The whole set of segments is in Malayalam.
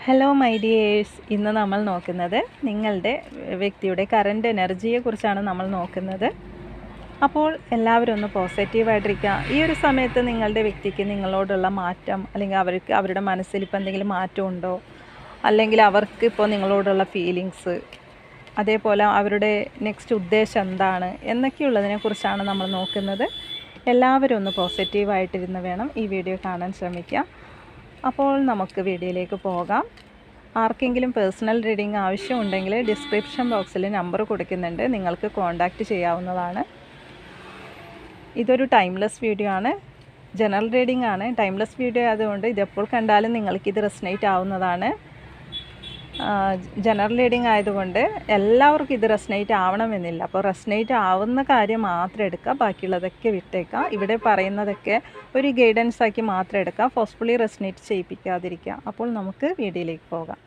ഹലോ മൈ ഡിയേഴ്സ്, ഇന്ന് നമ്മൾ നോക്കുന്നത് നിങ്ങളുടെ വ്യക്തിയുടെ കറണ്ട് എനർജിയെക്കുറിച്ചാണ് നമ്മൾ നോക്കുന്നത്. അപ്പോൾ എല്ലാവരും ഒന്ന് പോസിറ്റീവായിട്ടിരിക്കുക. ഈ ഒരു സമയത്ത് നിങ്ങളുടെ വ്യക്തിക്ക് നിങ്ങളോടുള്ള മാറ്റം, അല്ലെങ്കിൽ അവരുടെ മനസ്സിൽ ഇപ്പോൾ എന്തെങ്കിലും മാറ്റം ഉണ്ടോ, അല്ലെങ്കിൽ അവർക്ക് ഇപ്പോൾ നിങ്ങളോടുള്ള ഫീലിങ്സ്, അതേപോലെ അവരുടെ നെക്സ്റ്റ് ഉദ്ദേശം എന്താണ് എന്നൊക്കെയുള്ളതിനെക്കുറിച്ചാണ് നമ്മൾ നോക്കുന്നത്. എല്ലാവരും ഒന്ന് പോസിറ്റീവായിട്ടിരുന്ന് വേണം ഈ വീഡിയോ കാണാൻ ശ്രമിക്കുക. അപ്പോൾ നമുക്ക് വീഡിയോയിലേക്ക് പോകാം. ആർക്കെങ്കിലും പേഴ്സണൽ റീഡിംഗ് ആവശ്യമുണ്ടെങ്കിൽ ഡിസ്ക്രിപ്ഷൻ ബോക്സിൽ നമ്പർ കൊടുക്കുന്നുണ്ട്, നിങ്ങൾക്ക് കോൺടാക്റ്റ് ചെയ്യാവുന്നതാണ്. ഇതൊരു ടൈംലെസ് വീഡിയോ ആണ്, ജനറൽ റീഡിംഗ് ആണ്. ടൈംലെസ് വീഡിയോ ആയതുകൊണ്ട് ഇതെപ്പോൾ കണ്ടാലും നിങ്ങൾക്കിത് റെസനേറ്റ് ആവുന്നതാണ്. ജനറൽ റീഡിംഗ് ആയതുകൊണ്ട് എല്ലാവർക്കും ഇത് റെസനേറ്റ് ആവണമെന്നില്ല. അപ്പോൾ റെസനേറ്റ് ആവുന്ന കാര്യം മാത്രം എടുക്കുക, ബാക്കിയുള്ളതൊക്കെ വിട്ടേക്കുക. ഇവിടെ പറയുന്നതൊക്കെ ഒരു ഗൈഡൻസ് ആക്കി മാത്രം എടുക്കുക, ഫോഴ്സ്ഫുള്ളി റെസനേറ്റ് ചെയ്യിപ്പിക്കാതിരിക്കുക. അപ്പോൾ നമുക്ക് വീഡിയോയിലേക്ക് പോകാം.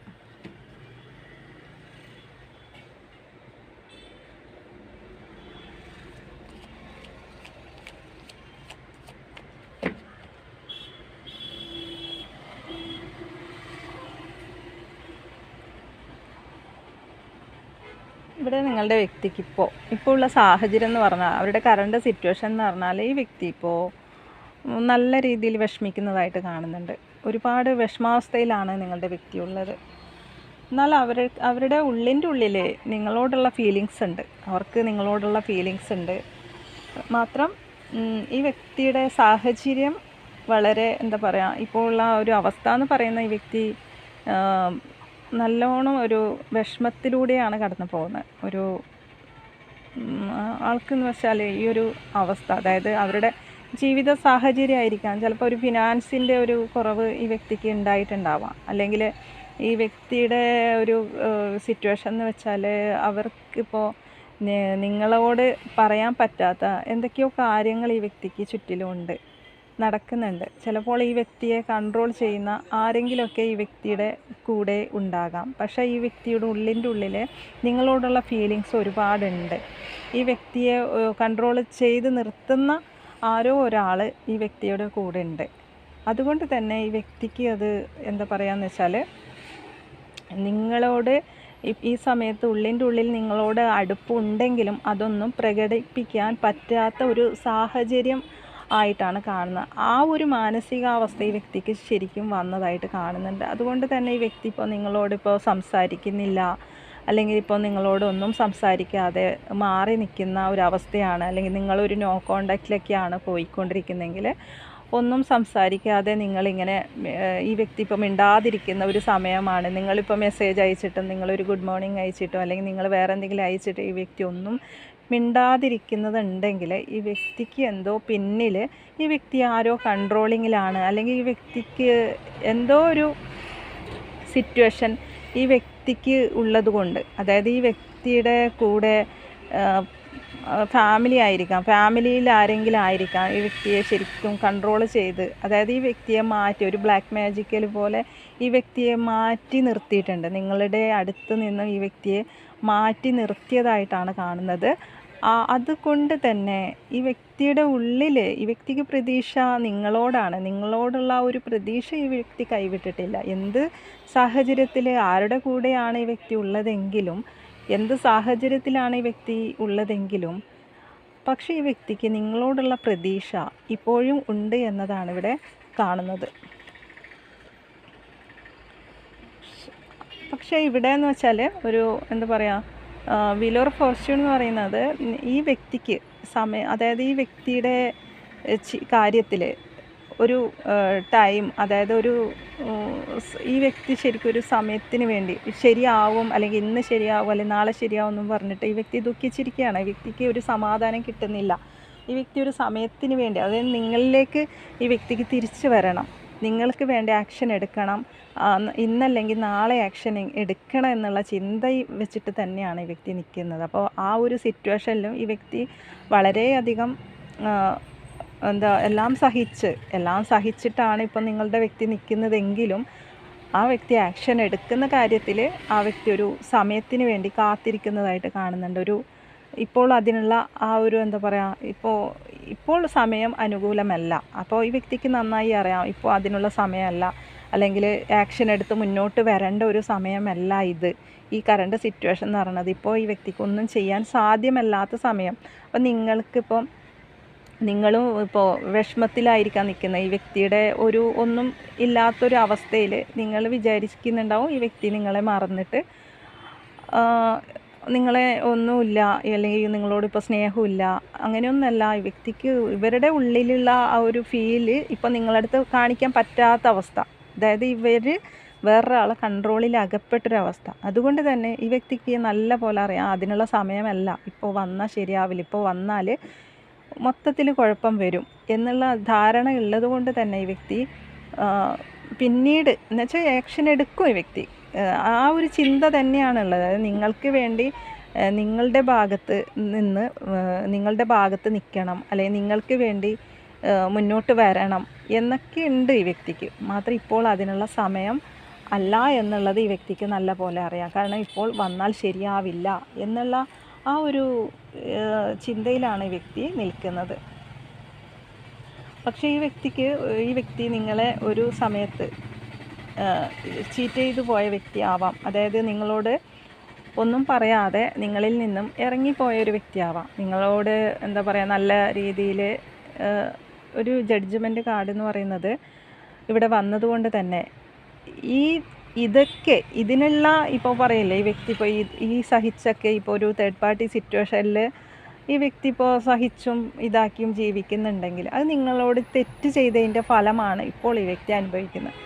ഇവിടെ നിങ്ങളുടെ വ്യക്തിക്ക് ഇപ്പോൾ ഉള്ള സാഹചര്യം എന്ന് പറഞ്ഞാൽ, അവരുടെ കറണ്ട് സിറ്റുവേഷൻ എന്ന് പറഞ്ഞാൽ, ഈ വ്യക്തി ഇപ്പോൾ നല്ല രീതിയിൽ വിഷമിക്കുന്നതായിട്ട് കാണുന്നുണ്ട്. ഒരുപാട് വിഷമാവസ്ഥയിലാണ് നിങ്ങളുടെ വ്യക്തി ഉള്ളത്. എന്നാൽ അവരുടെ ഉള്ളിൻ്റെ ഉള്ളിൽ നിങ്ങളോടുള്ള ഫീലിങ്സ് ഉണ്ട്, അവർക്ക് നിങ്ങളോടുള്ള ഫീലിങ്സ് ഉണ്ട്. മാത്രം ഈ വ്യക്തിയുടെ സാഹചര്യം വളരെ എന്താ പറയുക, ഇപ്പോൾ ഉള്ള ഒരു അവസ്ഥ എന്ന് പറയുന്ന, ഈ വ്യക്തി നല്ലോണം ഒരു വിഷമത്തിലൂടെയാണ് കടന്നു പോകുന്നത്. ഒരു ആൾക്കെന്ന് വെച്ചാൽ ഈ ഒരു അവസ്ഥ, അതായത് അവരുടെ ജീവിത സാഹചര്യം ആയിരിക്കാം. ചിലപ്പോൾ ഒരു ഫിനാൻസിൻ്റെ ഒരു കുറവ് ഈ വ്യക്തിക്ക് ഉണ്ടായിട്ടുണ്ടാവാം. അല്ലെങ്കിൽ ഈ വ്യക്തിയുടെ ഒരു സിറ്റുവേഷൻ എന്ന് വെച്ചാൽ, അവർക്കിപ്പോൾ നിങ്ങളോട് പറയാൻ പറ്റാത്ത എന്തൊക്കെയോ കാര്യങ്ങൾ ഈ വ്യക്തിക്ക് ചുറ്റിലുമുണ്ട്, നടക്കുന്നുണ്ട്. ചിലപ്പോൾ ഈ വ്യക്തിയെ കൺട്രോൾ ചെയ്യുന്ന ആരെങ്കിലുമൊക്കെ ഈ വ്യക്തിയുടെ കൂടെ ഉണ്ടാകാം. പക്ഷേ ഈ വ്യക്തിയുടെ ഉള്ളിൻ്റെ ഉള്ളിൽ നിങ്ങളോടുള്ള ഫീലിങ്സ് ഒരുപാടുണ്ട്. ഈ വ്യക്തിയെ കൺട്രോൾ ചെയ്ത് നിർത്തുന്ന ആരോ ഒരാൾ ഈ വ്യക്തിയുടെ കൂടെ ഉണ്ട്. അതുകൊണ്ട് തന്നെ ഈ വ്യക്തിക്ക് അത് എന്താ പറയുകയെന്ന് വെച്ചാൽ, നിങ്ങളോട് ഈ സമയത്ത് ഉള്ളിൻ്റെ ഉള്ളിൽ നിങ്ങളോട് അടുപ്പുണ്ടെങ്കിലും അതൊന്നും പ്രകടിപ്പിക്കാൻ പറ്റാത്ത ഒരു സാഹചര്യം ആയിട്ടാണ് കാണുന്നത്. ആ ഒരു മാനസികാവസ്ഥ ഈ വ്യക്തിക്ക് ശരിക്കും വന്നതായിട്ട് കാണുന്നുണ്ട്. അതുകൊണ്ട് തന്നെ ഈ വ്യക്തി ഇപ്പോൾ നിങ്ങളോടിപ്പോൾ സംസാരിക്കുന്നില്ല, അല്ലെങ്കിൽ ഇപ്പോൾ നിങ്ങളോടൊന്നും സംസാരിക്കാതെ മാറി നിൽക്കുന്ന ഒരവസ്ഥയാണ്, അല്ലെങ്കിൽ നിങ്ങളൊരു നോ കോണ്ടാക്റ്റിലൊക്കെയാണ് പോയിക്കൊണ്ടിരിക്കുന്നതെങ്കിൽ, ഒന്നും സംസാരിക്കാതെ നിങ്ങളിങ്ങനെ ഈ വ്യക്തി ഇപ്പോൾ മിണ്ടാതിരിക്കുന്ന ഒരു സമയമാണ്. നിങ്ങളിപ്പോൾ മെസ്സേജ് അയച്ചിട്ടും, നിങ്ങളൊരു ഗുഡ് മോർണിംഗ് അയച്ചിട്ടോ, അല്ലെങ്കിൽ നിങ്ങൾ വേറെ എന്തെങ്കിലും അയച്ചിട്ട് ഈ വ്യക്തി ഒന്നും മിണ്ടാതിരിക്കുന്നതുണ്ടെങ്കിൽ, ഈ വ്യക്തിക്ക് എന്തോ പിന്നിൽ ഈ വ്യക്തി ആരോ കൺട്രോളിങ്ങിലാണ്, അല്ലെങ്കിൽ ഈ വ്യക്തിക്ക് എന്തോ ഒരു സിറ്റുവേഷൻ ഈ വ്യക്തിക്ക് ഉള്ളത് കൊണ്ട്, അതായത് ഈ വ്യക്തിയുടെ കൂടെ ഫാമിലി ആയിരിക്കാം, ഫാമിലിയിൽ ആരെങ്കിലും ആയിരിക്കാം ഈ വ്യക്തിയെ ശരിക്കും കൺട്രോൾ ചെയ്ത്, അതായത് ഈ വ്യക്തിയെ മാറ്റി, ഒരു ബ്ലാക്ക് മാജിക്കൽ പോലെ ഈ വ്യക്തിയെ മാറ്റി നിർത്തിയിട്ടുണ്ട്. നിങ്ങളുടെ അടുത്ത് നിന്നും ഈ വ്യക്തിയെ മാറ്റി നിർത്തിയതായിട്ടാണ് കാണുന്നത്. അതുകൊണ്ട് തന്നെ ഈ വ്യക്തിയുടെ ഉള്ളിൽ ഈ വ്യക്തിക്ക് പ്രതീക്ഷ നിങ്ങളോടാണ്. നിങ്ങളോടുള്ള ഒരു പ്രതീക്ഷ ഈ വ്യക്തി കൈവിട്ടിട്ടില്ല. എന്ത് സാഹചര്യത്തിൽ ആരുടെ കൂടെയാണ് ഈ വ്യക്തി ഉള്ളതെങ്കിലും, എന്ത് സാഹചര്യത്തിലാണ് ഈ വ്യക്തി ഉള്ളതെങ്കിലും, പക്ഷേ ഈ വ്യക്തിക്ക് നിങ്ങളോടുള്ള പ്രതീക്ഷ ഇപ്പോഴും ഉണ്ട് എന്നതാണ് ഇവിടെ കാണുന്നത്. പക്ഷേ ഇവിടെ എന്ന് വെച്ചാൽ, ഒരു എന്താ പറയുക, വീൽ ഓഫ് ഫോർച്യൂൺ എന്ന് പറയുന്നത് ഈ വ്യക്തിക്ക് അതായത് ഈ വ്യക്തിയുടെ കാര്യത്തിൽ ഒരു ടൈം, അതായത് ഒരു ഈ വ്യക്തി ശരിക്കും ഒരു സമയത്തിന് വേണ്ടി ശരിയാവും, അല്ലെങ്കിൽ ഇന്ന് ശരിയാവും, അല്ലെങ്കിൽ നാളെ ശരിയാവും എന്നും പറഞ്ഞിട്ട് ഈ വ്യക്തി ദുഃഖിച്ചിരിക്കുകയാണ്. ഈ വ്യക്തിക്ക് ഒരു സമാധാനം കിട്ടുന്നില്ല. ഈ വ്യക്തി ഒരു സമയത്തിന് വേണ്ടി, അതായത് നിങ്ങളിലേക്ക് ഈ വ്യക്തിക്ക് തിരിച്ചു വരണം, നിങ്ങൾക്ക് വേണ്ട ആക്ഷൻ എടുക്കണം, ഇന്നല്ലെങ്കിൽ നാളെ ആക്ഷൻ എടുക്കണം എന്നുള്ള ചിന്ത വെച്ചിട്ട് തന്നെയാണ് ഈ വ്യക്തി നിൽക്കുന്നത്. അപ്പോൾ ആ ഒരു സിറ്റുവേഷനിലും ഈ വ്യക്തി വളരെയധികം എല്ലാം സഹിച്ചിട്ടാണ് ഇപ്പം നിങ്ങളുടെ വ്യക്തി നിൽക്കുന്നതെങ്കിലും, ആ വ്യക്തി ആക്ഷൻ എടുക്കുന്ന കാര്യത്തിൽ ആ വ്യക്തി ഒരു സമയത്തിന് വേണ്ടി കാത്തിരിക്കുന്നതായിട്ട് കാണുന്നുണ്ട്. ഇപ്പോൾ അതിനുള്ള ആ ഒരു എന്താ പറയുക, ഇപ്പോൾ സമയം അനുകൂലമല്ല. അപ്പോൾ ഈ വ്യക്തിക്ക് നന്നായി അറിയാം ഇപ്പോൾ അതിനുള്ള സമയമല്ല, അല്ലെങ്കിൽ ആക്ഷൻ എടുത്ത് മുന്നോട്ട് വരേണ്ട ഒരു സമയമല്ല ഇത്. ഈ കറണ്ട് സിറ്റുവേഷൻ എന്ന് പറയുന്നത് ഇപ്പോൾ ഈ വ്യക്തിക്ക് ഒന്നും ചെയ്യാൻ സാധ്യമല്ലാത്ത സമയം. അപ്പം നിങ്ങൾക്കിപ്പം നിങ്ങളും ഇപ്പോൾ വിഷമത്തിലായിരിക്കാം നിൽക്കുന്നത്. ഈ വ്യക്തിയുടെ ഒരു ഒന്നും ഇല്ലാത്തൊരു അവസ്ഥയിൽ നിങ്ങൾ വിചാരിക്കുന്നുണ്ടാവും ഈ വ്യക്തി നിങ്ങളെ മറന്നിട്ട് നിങ്ങളെ ഒന്നുമില്ല, അല്ലെങ്കിൽ നിങ്ങളോടിപ്പോൾ സ്നേഹമില്ല, അങ്ങനെയൊന്നുമല്ല. ഈ വ്യക്തിക്ക് ഇവരുടെ ഉള്ളിലുള്ള ആ ഒരു ഫീല് ഇപ്പം നിങ്ങളടുത്ത് കാണിക്കാൻ പറ്റാത്ത അവസ്ഥ. അതായത് ഇവർ വേറൊരാളെ കൺട്രോളിൽ അകപ്പെട്ടൊരവസ്ഥ. അതുകൊണ്ട് തന്നെ ഈ വ്യക്തിക്ക് നല്ല പോലെ അറിയാം അതിനുള്ള സമയമല്ല, ഇപ്പോൾ വന്നാൽ ശരിയാവില്ല, ഇപ്പോൾ വന്നാൽ മൊത്തത്തിൽ കുഴപ്പം വരും എന്നുള്ള ധാരണ ഉള്ളത് കൊണ്ട് തന്നെ ഈ വ്യക്തി പിന്നീട് എന്നുവെച്ചാൽ ആക്ഷൻ എടുക്കും. ഈ വ്യക്തി ആ ഒരു ചിന്ത തന്നെയാണുള്ളത്. അതായത് നിങ്ങൾക്ക് വേണ്ടി നിങ്ങളുടെ ഭാഗത്ത് നിൽക്കണം, അല്ലെങ്കിൽ നിങ്ങൾക്ക് വേണ്ടി മുന്നോട്ട് വരണം എന്നൊക്കെ ഉണ്ട് ഈ വ്യക്തിക്ക്. മാത്രം ഇപ്പോൾ അതിനുള്ള സമയം അല്ല എന്നുള്ളത് ഈ വ്യക്തിക്ക് നല്ല പോലെ അറിയാം. കാരണം ഇപ്പോൾ വന്നാൽ ശരിയാവില്ല എന്നുള്ള ആ ഒരു ചിന്തയിലാണ് ഈ വ്യക്തി നിൽക്കുന്നത്. പക്ഷേ ഈ വ്യക്തി നിങ്ങളെ ഒരു സമയത്ത് ചീറ്റ് ചെയ്തു പോയ വ്യക്തി ആവാം. അതായത് നിങ്ങളോട് ഒന്നും പറയാതെ നിങ്ങളിൽ നിന്നും ഇറങ്ങിപ്പോയൊരു വ്യക്തിയാവാം. നിങ്ങളോട് എന്താ പറയുക, നല്ല രീതിയിൽ ഒരു ജഡ്ജ്മെൻറ്റ് കാർഡ് എന്ന് പറയുന്നത് ഇവിടെ വന്നതുകൊണ്ട് തന്നെ ഇതിനുള്ള ഇപ്പോൾ പറയില്ലേ, ഈ വ്യക്തി ഇപ്പോൾ ഈ സഹിച്ചൊക്കെ ഇപ്പോൾ ഒരു തേർഡ് പാർട്ടി സിറ്റുവേഷനിൽ ഈ വ്യക്തി ഇപ്പോൾ സഹിച്ചും ഇതാക്കിയും ജീവിക്കുന്നുണ്ടെങ്കിൽ അത് നിങ്ങളോട് തെറ്റ് ചെയ്തതിൻ്റെ ഫലമാണ് ഇപ്പോൾ ഈ വ്യക്തി അനുഭവിക്കുന്നത്.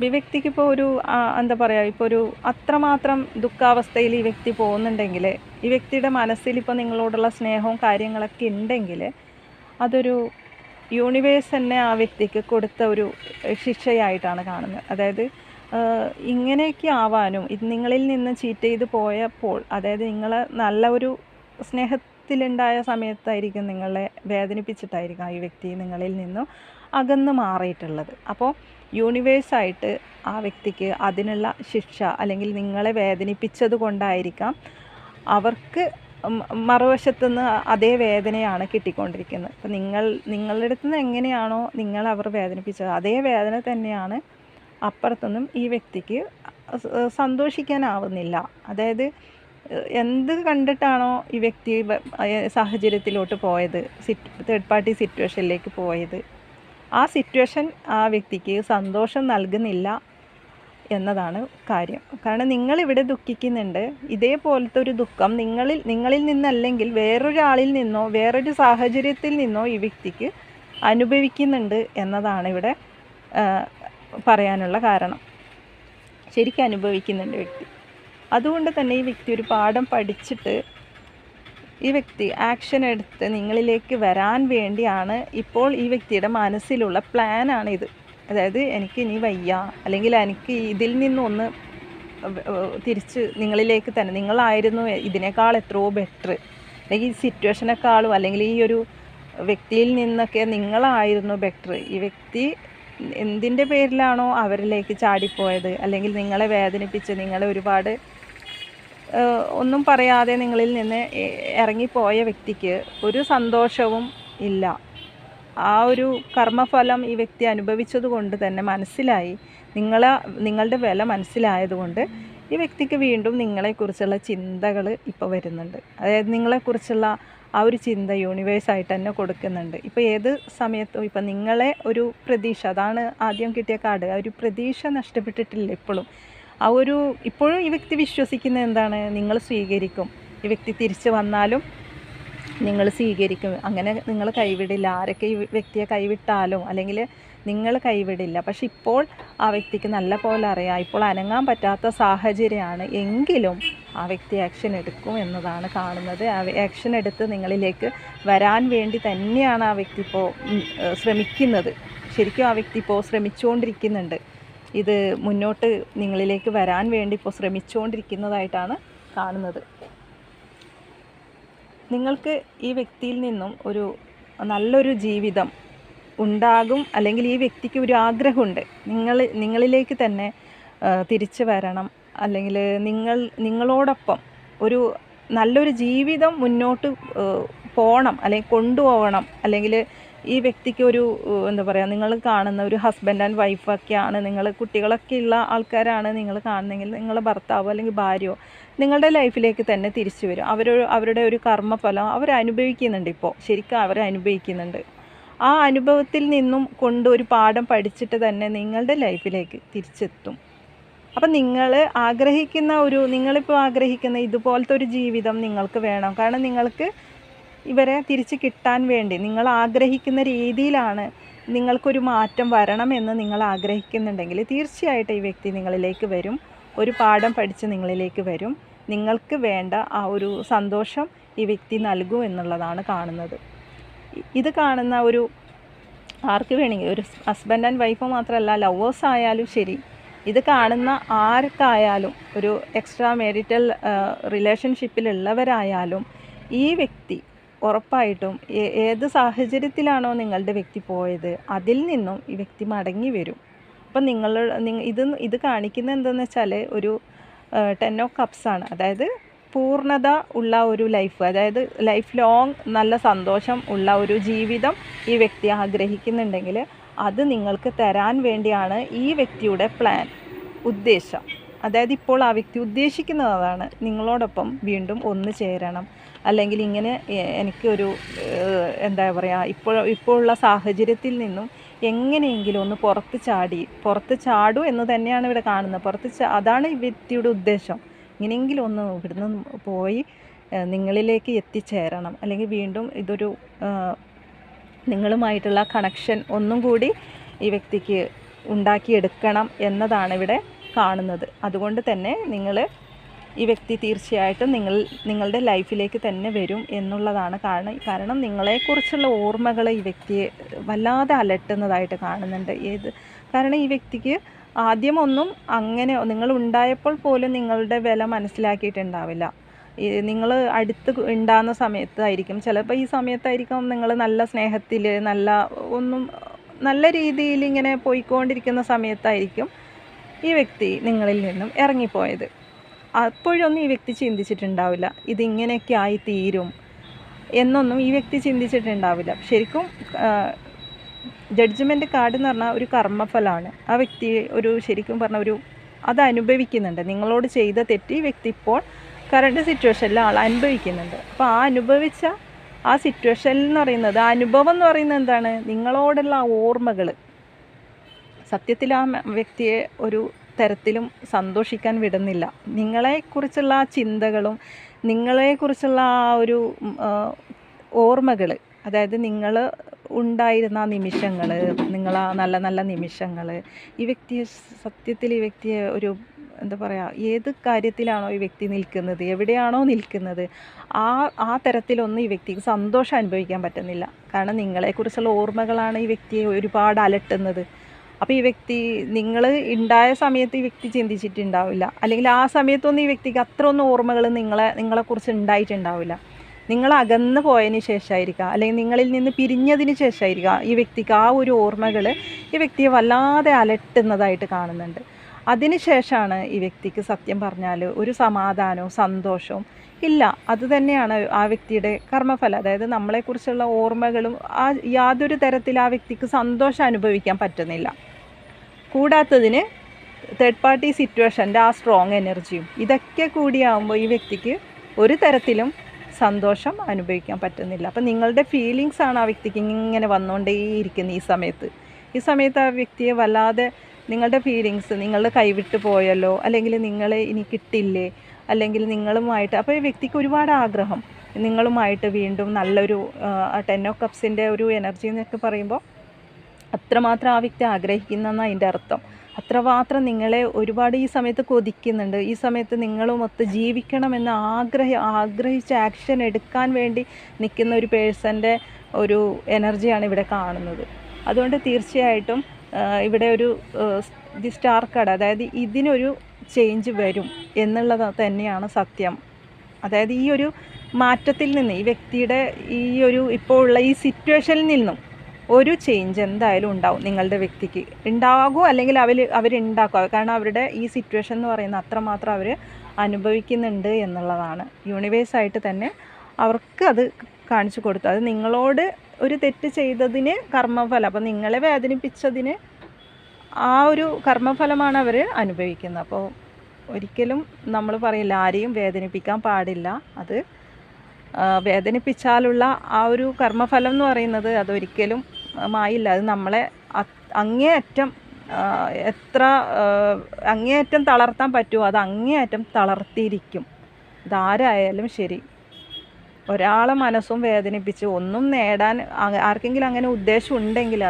ഈ വ്യക്തിക്ക് ഇപ്പോൾ ഒരു എന്താ പറയുക, ഇപ്പോൾ ഒരു അത്രമാത്രം ദുഃഖാവസ്ഥയിൽ ഈ വ്യക്തി പോകുന്നുണ്ടെങ്കിൽ, ഈ വ്യക്തിയുടെ മനസ്സിൽ ഇപ്പോൾ നിങ്ങളോടുള്ള സ്നേഹവും കാര്യങ്ങളൊക്കെ ഉണ്ടെങ്കിൽ അതൊരു യൂണിവേഴ്സ് തന്നെ ആ വ്യക്തിക്ക് കൊടുത്ത ഒരു ശിക്ഷയായിട്ടാണ് കാണുന്നത്. അതായത് ഇങ്ങനെയൊക്കെ ആവാനും നിങ്ങളിൽ നിന്ന് ചീറ്റ് ചെയ്ത് പോയപ്പോൾ, അതായത് നിങ്ങൾ നല്ല ഒരു സ്നേഹത്തിലുണ്ടായ സമയത്തായിരിക്കും നിങ്ങളെ വേദനിപ്പിച്ചിട്ടായിരിക്കും ഈ വ്യക്തി നിങ്ങളിൽ നിന്നും അകന്ന് മാറിയിട്ടുള്ളത്. അപ്പോൾ യൂണിവേഴ്സായിട്ട് ആ വ്യക്തിക്ക് അതിനുള്ള ശിക്ഷ, അല്ലെങ്കിൽ നിങ്ങളെ വേദനിപ്പിച്ചത് കൊണ്ടായിരിക്കാം അവർക്ക് മറുവശത്തുനിന്ന് അതേ വേദനയാണ് കിട്ടിക്കൊണ്ടിരിക്കുന്നത്. അപ്പം നിങ്ങളുടെ അടുത്ത് നിന്ന് എങ്ങനെയാണോ അവർ വേദനിപ്പിച്ചത്, അതേ വേദന തന്നെയാണ് അപ്പുറത്തുനിന്നും ഈ വ്യക്തിക്ക് സന്തോഷിക്കാനാവുന്നില്ല. അതായത് എന്ത് കണ്ടിട്ടാണോ ഈ വ്യക്തി സാഹചര്യത്തിലോട്ട് പോയത്, തേർഡ് പാർട്ടി സിറ്റുവേഷനിലേക്ക് പോയത്, ആ സിറ്റുവേഷൻ ആ വ്യക്തിക്ക് സന്തോഷം നൽകുന്നില്ല എന്നതാണ് കാര്യം. കാരണം നിങ്ങളിവിടെ ദുഃഖിക്കുന്നുണ്ട്, ഇതേപോലത്തെ ഒരു ദുഃഖം നിങ്ങളിൽ നിന്നല്ലെങ്കിൽ വേറൊരാളിൽ നിന്നോ വേറൊരു സാഹചര്യത്തിൽ നിന്നോ ഈ വ്യക്തിക്ക് അനുഭവിക്കുന്നുണ്ട് എന്നതാണ് ഇവിടെ പറയാനുള്ള കാരണം. ശരിക്കും അനുഭവിക്കുന്നുണ്ട് വ്യക്തി. അതുകൊണ്ട് തന്നെ ഈ വ്യക്തി ഒരു പാഠം പഠിച്ചിട്ട് ഈ വ്യക്തി ആക്ഷൻ എടുത്ത് നിങ്ങളിലേക്ക് വരാൻ വേണ്ടിയാണ് ഇപ്പോൾ ഈ വ്യക്തിയുടെ മനസ്സിലുള്ള പ്ലാനാണിത്. അതായത് എനിക്ക് ഇനി വയ്യ, അല്ലെങ്കിൽ എനിക്ക് ഇതിൽ നിന്നൊന്ന് തിരിച്ച് നിങ്ങളിലേക്ക് തന്നെ, നിങ്ങളായിരുന്നു ഇതിനേക്കാൾ എത്രയോ ബെറ്റർ, അല്ലെങ്കിൽ ഈ സിറ്റുവേഷനേക്കാളും അല്ലെങ്കിൽ ഈ ഒരു വ്യക്തിയിൽ നിന്നൊക്കെ നിങ്ങളായിരുന്നു ബെറ്റർ. ഈ വ്യക്തി എന്തിൻ്റെ പേരിലാണോ അവരിലേക്ക് ചാടിപ്പോയത്, അല്ലെങ്കിൽ നിങ്ങളെ വേദനിപ്പിച്ച് നിങ്ങളെ ഒരുപാട് ഒന്നും പറയാതെ നിങ്ങളിൽ നിന്ന് ഇറങ്ങിപ്പോയ വ്യക്തിക്ക് ഒരു സന്തോഷവും ഇല്ല. ആ ഒരു കർമ്മഫലം ഈ വ്യക്തി അനുഭവിച്ചത് കൊണ്ട് തന്നെ മനസ്സിലായി, നിങ്ങളുടെ വില മനസ്സിലായതുകൊണ്ട് ഈ വ്യക്തിക്ക് വീണ്ടും നിങ്ങളെക്കുറിച്ചുള്ള ചിന്തകൾ ഇപ്പോൾ വരുന്നുണ്ട്. അതായത് നിങ്ങളെക്കുറിച്ചുള്ള ആ ഒരു ചിന്ത യൂണിവേഴ്സായിട്ട് തന്നെ കൊടുക്കുന്നുണ്ട്. ഇപ്പോൾ ഏത് സമയത്തും ഇപ്പം നിങ്ങളെ ഒരു പ്രതീക്ഷ, അതാണ് ആദ്യം കിട്ടിയ കാർഡ്, ആ ഒരു പ്രതീക്ഷ നഷ്ടപ്പെട്ടിട്ടില്ല ഇപ്പോഴും. ഇപ്പോഴും ഈ വ്യക്തി വിശ്വസിക്കുന്നത് എന്താണ്, നിങ്ങൾ സ്വീകരിക്കും, ഈ വ്യക്തി തിരിച്ച് വന്നാലും നിങ്ങൾ സ്വീകരിക്കും, അങ്ങനെ നിങ്ങൾ കൈവിടില്ല. ആരൊക്കെ ഈ വ്യക്തിയെ കൈവിട്ടാലും അല്ലെങ്കിൽ നിങ്ങൾ കൈവിടില്ല. പക്ഷെ ഇപ്പോൾ ആ വ്യക്തിക്ക് നല്ല പോലെ അറിയാം ഇപ്പോൾ അനങ്ങാൻ പറ്റാത്ത സാഹചര്യമാണ്, എങ്കിലും ആ വ്യക്തി ആക്ഷൻ എടുക്കും എന്നതാണ് കാണുന്നത്. ആ ആക്ഷൻ എടുത്ത് നിങ്ങളിലേക്ക് വരാൻ വേണ്ടി തന്നെയാണ് ആ വ്യക്തി ഇപ്പോൾ ശ്രമിക്കുന്നത്. ശരിക്കും ആ വ്യക്തി ഇപ്പോൾ ശ്രമിച്ചുകൊണ്ടിരിക്കുന്നുണ്ട്. ഇത് മുന്നോട്ട് നിങ്ങളിലേക്ക് വരാൻ വേണ്ടി ഇപ്പോൾ ശ്രമിച്ചുകൊണ്ടിരിക്കുന്നതായിട്ടാണ് കാണുന്നത്. നിങ്ങൾക്ക് ഈ വ്യക്തിയിൽ നിന്നും ഒരു നല്ലൊരു ജീവിതം ഉണ്ടാകും, അല്ലെങ്കിൽ ഈ വ്യക്തിക്ക് ഒരു ആഗ്രഹമുണ്ട് നിങ്ങളിലേക്ക് തന്നെ തിരിച്ചു വരണം, അല്ലെങ്കിൽ നിങ്ങളോടൊപ്പം ഒരു നല്ലൊരു ജീവിതം മുന്നോട്ട് പോകണം, അല്ലെങ്കിൽ കൊണ്ടുപോകണം, അല്ലെങ്കിൽ ഈ വ്യക്തിക്ക് ഒരു എന്താ പറയുക, നിങ്ങൾ കാണുന്ന ഒരു ഹസ്ബൻഡ് ആൻഡ് വൈഫൊക്കെയാണ്, നിങ്ങൾ കുട്ടികളൊക്കെ ഉള്ള ആൾക്കാരാണ് നിങ്ങൾ കാണുന്നതെങ്കിൽ നിങ്ങളുടെ ഭർത്താവോ അല്ലെങ്കിൽ ഭാര്യയോ നിങ്ങളുടെ ലൈഫിലേക്ക് തന്നെ തിരിച്ചു വരും. അവരുടെ ഒരു കർമ്മഫലം അവർ അനുഭവിക്കുന്നുണ്ട്. ഇപ്പോൾ ശരിക്കും അവർ അനുഭവിക്കുന്നുണ്ട്. ആ അനുഭവത്തിൽ നിന്നും കൊണ്ട് ഒരു പാഠം പഠിച്ചിട്ട് തന്നെ നിങ്ങളുടെ ലൈഫിലേക്ക് തിരിച്ചെത്തും. അപ്പം നിങ്ങളിപ്പോൾ ആഗ്രഹിക്കുന്ന ഇതുപോലത്തെ ഒരു ജീവിതം നിങ്ങൾക്ക് വേണം. കാരണം നിങ്ങൾക്ക് ഇവരെ തിരിച്ച് കിട്ടാൻ വേണ്ടി നിങ്ങൾ ആഗ്രഹിക്കുന്ന രീതിയിലാണ് നിങ്ങൾക്കൊരു മാറ്റം വരണമെന്ന് നിങ്ങൾ ആഗ്രഹിക്കുന്നുണ്ടെങ്കിൽ തീർച്ചയായിട്ടും ഈ വ്യക്തി നിങ്ങളിലേക്ക് വരും. ഒരു പാഠം പഠിച്ച് നിങ്ങളിലേക്ക് വരും. നിങ്ങൾക്ക് വേണ്ട ആ ഒരു സന്തോഷം ഈ വ്യക്തി നൽകും എന്നുള്ളതാണ് കാണുന്നത്. ഇത് കാണുന്ന ആർക്ക് വേണമെങ്കിൽ, ഒരു ഹസ്ബൻഡ് ആൻഡ് വൈഫ് മാത്രമല്ല, ലവേഴ്സ് ആയാലും ശരി, ഇത് കാണുന്ന ആർക്കായാലും, ഒരു എക്സ്ട്രാ മാരിറ്റൽ റിലേഷൻഷിപ്പിലുള്ളവരായാലും ഈ വ്യക്തി ഉറപ്പായിട്ടും ഏത് സാഹചര്യത്തിലാണോ നിങ്ങളുടെ വ്യക്തി പോയത് അതിൽ നിന്നും ഈ വ്യക്തി മടങ്ങി വരും. അപ്പം ഇത് കാണിക്കുന്നത് എന്താണെന്ന് വെച്ചാൽ ഒരു 10 of Cups ആണ്. അതായത് പൂർണ്ണത ഉള്ള ഒരു ലൈഫ്, അതായത് ലൈഫ് ലോങ് നല്ല സന്തോഷം ഉള്ള ഒരു ജീവിതം ഈ വ്യക്തി ആഗ്രഹിക്കുന്നുണ്ടെങ്കിൽ അത് നിങ്ങൾക്ക് തരാൻ വേണ്ടിയാണ് ഈ വ്യക്തിയുടെ പ്ലാൻ, ഉദ്ദേശം. അതായത് ഇപ്പോൾ ആ വ്യക്തി ഉദ്ദേശിക്കുന്നത് അതാണ്, നിങ്ങളോടൊപ്പം വീണ്ടും ഒന്ന് ചേരണം, അല്ലെങ്കിൽ ഇങ്ങനെ എനിക്കൊരു എന്താ പറയുക, ഇപ്പോൾ ഉള്ള സാഹചര്യത്തിൽ നിന്നും എങ്ങനെയെങ്കിലും ഒന്ന് പുറത്ത് ചാടൂ എന്ന് തന്നെയാണ് ഇവിടെ കാണുന്നത്. അതാണ് ഈ വ്യക്തിയുടെ ഉദ്ദേശം. ഇങ്ങനെയെങ്കിലും ഒന്ന് ഇവിടുന്ന് പോയി നിങ്ങളിലേക്ക് എത്തിച്ചേരണം, അല്ലെങ്കിൽ വീണ്ടും ഇതൊരു നിങ്ങളുമായിട്ടുള്ള കണക്ഷൻ ഒന്നും കൂടി ഈ വ്യക്തിക്ക് ഉണ്ടാക്കിയെടുക്കണം എന്നതാണ് ഇവിടെ കാണുന്നത്. അതുകൊണ്ട് തന്നെ ഈ വ്യക്തി തീർച്ചയായിട്ടും നിങ്ങളുടെ ലൈഫിലേക്ക് തന്നെ വരും എന്നുള്ളതാണ് കാരണം നിങ്ങളെക്കുറിച്ചുള്ള ഓർമ്മകൾ ഈ വ്യക്തിയെ വല്ലാതെ അലട്ടുന്നതായിട്ട് കാണുന്നുണ്ട്. കാരണം ഈ വ്യക്തിക്ക് ആദ്യമൊന്നും അങ്ങനെ നിങ്ങളുണ്ടായപ്പോൾ പോലും നിങ്ങളുടെ വില മനസ്സിലാക്കിയിട്ടുണ്ടാവില്ല. നിങ്ങൾ അടുത്ത് ഉണ്ടാകുന്ന സമയത്തായിരിക്കും, ചിലപ്പോൾ ഈ സമയത്തായിരിക്കും നിങ്ങൾ നല്ല സ്നേഹത്തിൽ നല്ല രീതിയിൽ ഇങ്ങനെ പോയിക്കൊണ്ടിരിക്കുന്ന സമയത്തായിരിക്കും ഈ വ്യക്തി നിങ്ങളിൽ നിന്നും ഇറങ്ങിപ്പോയത്. അപ്പോഴൊന്നും ഈ വ്യക്തി ചിന്തിച്ചിട്ടുണ്ടാവില്ല ഇതിങ്ങനെയൊക്കെ ആയി തീരും എന്നൊന്നും ഈ വ്യക്തി ചിന്തിച്ചിട്ടുണ്ടാവില്ല. ശരിക്കും ജഡ്ജ്മെൻറ്റ് കാർഡ് എന്ന് പറഞ്ഞാൽ ഒരു കർമ്മഫലമാണ്. ആ വ്യക്തി ശരിക്കും പറഞ്ഞ അത് അനുഭവിക്കുന്നുണ്ട്. നിങ്ങളോട് ചെയ്ത തെറ്റ് ഈ വ്യക്തി ഇപ്പോൾ കറണ്ട് സിറ്റുവേഷനിൽ അനുഭവിക്കുന്നുണ്ട്. അപ്പോൾ ആ അനുഭവിച്ച ആ സിറ്റുവേഷൻ എന്ന് പറയുന്നത്, ആ അനുഭവം എന്ന് പറയുന്നത് എന്താണ്, നിങ്ങളോടുള്ള ആ ഓർമ്മകൾ സത്യത്തിൽ ആ വ്യക്തിയെ ഒരു തരത്തിലും സന്തോഷിക്കാൻ വിടുന്നില്ല. നിങ്ങളെക്കുറിച്ചുള്ള ആ ചിന്തകളും നിങ്ങളെക്കുറിച്ചുള്ള ആ ഒരു ഓർമ്മകൾ, അതായത് നിങ്ങൾ ഉണ്ടായിരുന്ന ആ നിമിഷങ്ങൾ, ആ നല്ല നല്ല നിമിഷങ്ങൾ ഈ വ്യക്തിയെ എന്താ പറയുക, ഏത് കാര്യത്തിലാണോ ഈ വ്യക്തി നിൽക്കുന്നത്, എവിടെയാണോ നിൽക്കുന്നത്, ആ തരത്തിലൊന്നും ഈ വ്യക്തിക്ക് സന്തോഷം അനുഭവിക്കാൻ പറ്റുന്നില്ല. കാരണം നിങ്ങളെക്കുറിച്ചുള്ള ഓർമ്മകളാണ് ഈ വ്യക്തിയെ ഒരുപാട് അലട്ടുന്നത്. അപ്പോൾ ഈ വ്യക്തി നിങ്ങൾ ഉണ്ടായ സമയത്ത് ഈ വ്യക്തി ചിന്തിച്ചിട്ടുണ്ടാവില്ല, അല്ലെങ്കിൽ ആ സമയത്തൊന്നും ഈ വ്യക്തിക്ക് അത്രയൊന്നും ഓർമ്മകൾ നിങ്ങളെക്കുറിച്ച് ഉണ്ടായിട്ടുണ്ടാവില്ല. നിങ്ങൾ അകന്നു പോയതിന് ശേഷമായിരിക്കാം, അല്ലെങ്കിൽ നിങ്ങളിൽ നിന്ന് പിരിഞ്ഞതിന് ശേഷമായിരിക്കാം ഈ വ്യക്തിക്ക് ആ ഒരു ഓർമ്മകൾ ഈ വ്യക്തിയെ വല്ലാതെ അലട്ടുന്നതായിട്ട് കാണുന്നുണ്ട്. അതിന് ശേഷമാണ് ഈ വ്യക്തിക്ക് സത്യം പറഞ്ഞാൽ ഒരു സമാധാനവും സന്തോഷവും ഇല്ല. അത് തന്നെയാണ് ആ വ്യക്തിയുടെ കർമ്മഫലം. അതായത് നമ്മളെക്കുറിച്ചുള്ള ഓർമ്മകളും യാതൊരു തരത്തിൽ ആ വ്യക്തിക്ക് സന്തോഷം അനുഭവിക്കാൻ പറ്റുന്നില്ല. കൂടാത്തതിന് തേർഡ് പാർട്ടി സിറ്റുവേഷൻ്റെ ആ സ്ട്രോങ് എനർജിയും ഇതൊക്കെ കൂടിയാകുമ്പോൾ ഈ വ്യക്തിക്ക് ഒരു തരത്തിലും സന്തോഷം അനുഭവിക്കാൻ പറ്റുന്നില്ല. അപ്പം നിങ്ങളുടെ ഫീലിങ്സാണ് ആ വ്യക്തിക്ക് ഇങ്ങനെ വന്നുകൊണ്ടേയിരിക്കുന്നത്. ഈ സമയത്ത് ആ വ്യക്തിയെ വല്ലാതെ നിങ്ങളുടെ ഫീലിങ്സ്, നിങ്ങൾ കൈവിട്ട് പോയല്ലോ, അല്ലെങ്കിൽ നിങ്ങളെ ഇനി കിട്ടില്ലേ, അല്ലെങ്കിൽ നിങ്ങളുമായിട്ട്, അപ്പോൾ ഈ വ്യക്തിക്ക് ഒരുപാട് ആഗ്രഹം നിങ്ങളുമായിട്ട് വീണ്ടും നല്ലൊരു 10 of Cupsൻ്റെ ഒരു എനർജി എന്നൊക്കെ പറയുമ്പോൾ അത്രമാത്രം ആ വ്യക്തി ആഗ്രഹിക്കുന്നതെന്നാണ് അതിൻ്റെ അർത്ഥം. അത്രമാത്രം നിങ്ങളെ ഒരുപാട് ഈ സമയത്ത് കൊതിക്കുന്നുണ്ട്. ഈ സമയത്ത് നിങ്ങളുമൊത്ത് ജീവിക്കണമെന്ന് ആഗ്രഹിച്ച് ആക്ഷൻ എടുക്കാൻ വേണ്ടി നിൽക്കുന്ന ഒരു പേഴ്സൻ്റെ ഒരു എനർജിയാണ് ഇവിടെ കാണുന്നത്. അതുകൊണ്ട് തീർച്ചയായിട്ടും ഇവിടെ ദി സ്റ്റാർ കാർഡ്, അതായത് ഇതിനൊരു ചേഞ്ച് വരും എന്നുള്ളത് തന്നെയാണ് സത്യം. അതായത് ഈ ഒരു മാറ്റത്തിൽ നിന്ന് ഈ വ്യക്തിയുടെ ഇപ്പോൾ ഉള്ള ഈ സിറ്റുവേഷനിൽ നിന്നും ഒരു ചേഞ്ച് എന്തായാലും ഉണ്ടാവും. നിങ്ങളുടെ വ്യക്തിക്ക് ഉണ്ടാകും, അല്ലെങ്കിൽ അവരുണ്ടാക്കും. കാരണം അവരുടെ ഈ സിറ്റുവേഷൻ എന്ന് പറയുന്നത് അത്രമാത്രം അവർ അനുഭവിക്കുന്നുണ്ട് എന്നുള്ളതാണ്. യൂണിവേഴ്സായിട്ട് തന്നെ അവർക്ക് അത് കാണിച്ചു കൊടുത്തു. അത് നിങ്ങളോട് ഒരു തെറ്റ് ചെയ്തതിന് കർമ്മഫലം, അപ്പോൾ നിങ്ങളെ വേദനിപ്പിച്ചതിന് ആ ഒരു കർമ്മഫലമാണ് അവർ അനുഭവിക്കുന്നത്. അപ്പോൾ ഒരിക്കലും നമ്മൾ പറയില്ല ആരെയും വേദനിപ്പിക്കാൻ പാടില്ല. അത് വേദനിപ്പിച്ചാലുള്ള ആ ഒരു കർമ്മഫലം എന്ന് പറയുന്നത് അതൊരിക്കലും മായില്ല. അത് നമ്മളെ അങ്ങേയറ്റം അങ്ങേയറ്റം തളർത്താൻ പറ്റുമോ അത് അങ്ങേയറ്റം തളർത്തിയിരിക്കും. ഇതാരായാലും ശരി, ഒരാളെ മനസ്സും വേദനിപ്പിച്ച് ഒന്നും നേടാൻ ആർക്കെങ്കിലും അങ്ങനെ ഉദ്ദേശം ഉണ്ടെങ്കിൽ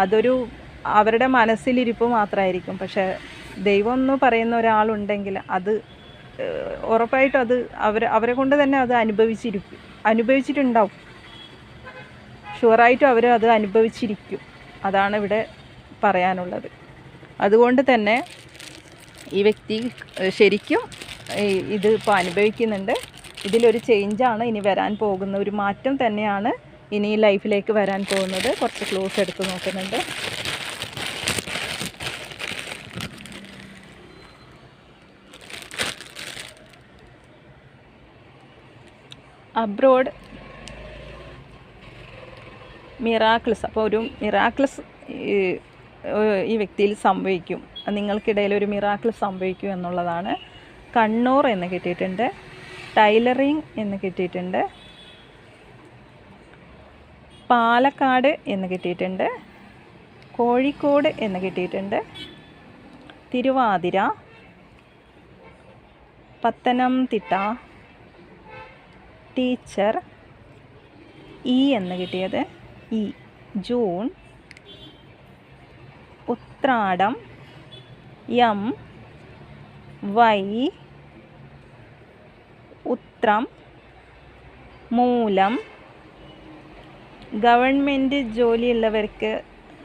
അതൊരു അവരുടെ മനസ്സിലിരിപ്പ് മാത്രമായിരിക്കും. പക്ഷേ ദൈവം എന്ന് പറയുന്ന ഒരാളുണ്ടെങ്കിൽ അത് ഉറപ്പായിട്ടും അത് അവരെ കൊണ്ട് തന്നെ അത് അനുഭവിച്ചിട്ടുണ്ടാവും. ഷുവറായിട്ടും അവർ അത് അനുഭവിച്ചിരിക്കും. അതാണ് ഇവിടെ പറയാനുള്ളത്. അതുകൊണ്ട് തന്നെ ഈ വ്യക്തി ശരിക്കും ഇത് ഇപ്പോൾ അനുഭവിക്കുന്നുണ്ട്. ഇതിലൊരു ചേഞ്ചാണ് ഇനി വരാൻ പോകുന്ന, ഒരു മാറ്റം തന്നെയാണ് ഇനി ലൈഫിലേക്ക് വരാൻ പോകുന്നത്. കുറച്ച് ക്ലോസ് എടുത്ത് നോക്കുന്നുണ്ട്. Abroad miracles. അപ്പോൾ ഒരു മിറാക്കിൾസ് ഈ വ്യക്തിയിൽ സംഭവിക്കും, നിങ്ങൾക്കിടയിൽ ഒരു മിറാക്കിൾ സംഭവിക്കും എന്നുള്ളതാണ്. കണ്ണൂർ എന്ന് കിട്ടിയിട്ടുണ്ട്, ടൈലറിങ് എന്ന് കിട്ടിയിട്ടുണ്ട്, പാലക്കാട് എന്ന് കിട്ടിയിട്ടുണ്ട്, കോഴിക്കോട് എന്ന് കിട്ടിയിട്ടുണ്ട്, തിരുവാതിര, പത്തനംതിട്ട, ടീച്ചർ, ഇ എന്ന് കിട്ടിയത്, ഇ ജൂൺ, ഉത്രാടം, യം, വൈ, ഉത്രം, മൂലം. ഗവൺമെൻറ് ജോലിയുള്ളവർക്ക്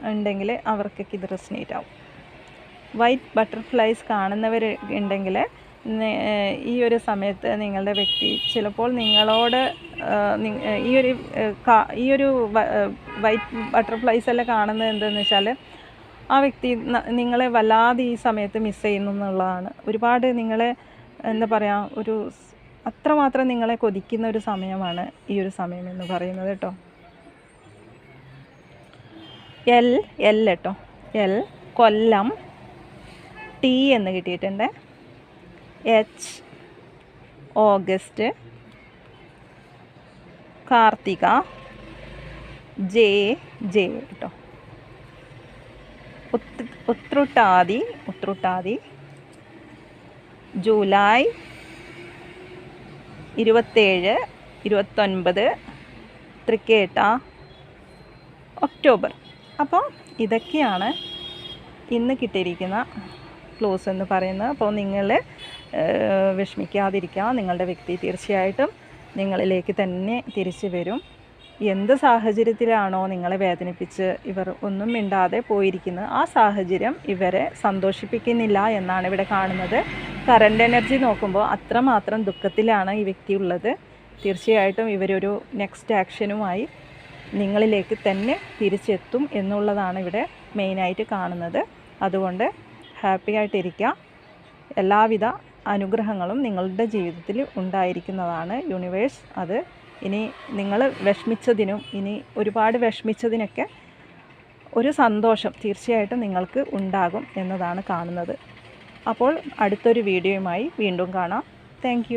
ഉണ്ടെങ്കിൽ അവർക്കൊക്കെ ഇത് റെസനേറ്റ് ആവും. വൈറ്റ് ബട്ടർഫ്ലൈസ് കാണുന്നവർ ഉണ്ടെങ്കിൽ ഈ ഒരു സമയത്ത് നിങ്ങളുടെ വ്യക്തി ചിലപ്പോൾ നിങ്ങളോട് ഈ ഒരു വൈറ്റ് ബട്ടർഫ്ലൈസ് എല്ലാം കാണുന്നത് എന്താണെന്ന് വെച്ചാൽ ആ വ്യക്തി നിങ്ങളെ വല്ലാതെ ഈ സമയത്ത് മിസ് ചെയ്യുന്നു എന്നുള്ളതാണ്. ഒരുപാട് നിങ്ങളെ എന്താ പറയുക, അത്രമാത്രം നിങ്ങളെ കൊതിക്കുന്ന ഒരു സമയമാണ് ഈ ഒരു സമയം എന്ന് പറയുന്നത് കേട്ടോ. എൽ കേട്ടോ, എൽ കൊല്ലം, ടി എന്ന് കിട്ടിയിട്ടുണ്ട്, എച്ച് ഓഗസ്റ്റ്, കാർത്തിക, ജെ കേട്ടോ, ഉത്രുട്ടാതി, ജൂലൈ 27, 29, തൃക്കേട്ട, ഒക്ടോബർ. അപ്പോൾ ഇതൊക്കെയാണ് ഇന്ന് കിട്ടിയിരിക്കുന്ന ക്ലോസ് എന്ന് പറയുന്നത്. അപ്പോൾ നിങ്ങൾ വിഷമിക്കാതിരിക്കുക. നിങ്ങളുടെ വ്യക്തി തീർച്ചയായിട്ടും നിങ്ങളിലേക്ക് തന്നെ തിരിച്ചു വരും. എന്ത് സാഹചര്യത്തിലാണോ നിങ്ങളെ വേദനിപ്പിച്ച് ഇവർ ഒന്നും മിണ്ടാതെ പോയിരിക്കുന്നത്, ആ സാഹചര്യം ഇവരെ സന്തോഷിപ്പിക്കുന്നില്ല എന്നാണ് ഇവിടെ കാണുന്നത്. കറണ്ട് എനർജി നോക്കുമ്പോൾ അത്രമാത്രം ദുഃഖത്തിലാണ് ഈ വ്യക്തി ഉള്ളത്. തീർച്ചയായിട്ടും ഇവരൊരു നെക്സ്റ്റ് ആക്ഷനുമായി നിങ്ങളിലേക്ക് തന്നെ തിരിച്ചെത്തും എന്നുള്ളതാണ് ഇവിടെ മെയിനായിട്ട് കാണുന്നത്. അതുകൊണ്ട് ഹാപ്പി ആയിട്ടിരിക്കുക. എല്ലാവിധ അനുഗ്രഹങ്ങളും നിങ്ങളുടെ ജീവിതത്തിൽ ഉണ്ടായിരിക്കുന്നതാണ്. യൂണിവേഴ്സ് അത് ഇനി നിങ്ങൾ വിഷമിച്ചതിനും ഇനി ഒരുപാട് വിഷമിച്ചതിനൊക്കെ ഒരു സന്തോഷം തീർച്ചയായിട്ടും നിങ്ങൾക്ക് ഉണ്ടാകും എന്നതാണ് കാണുന്നത്. അപ്പോൾ അടുത്തൊരു വീഡിയോയുമായി വീണ്ടും കാണാം. താങ്ക്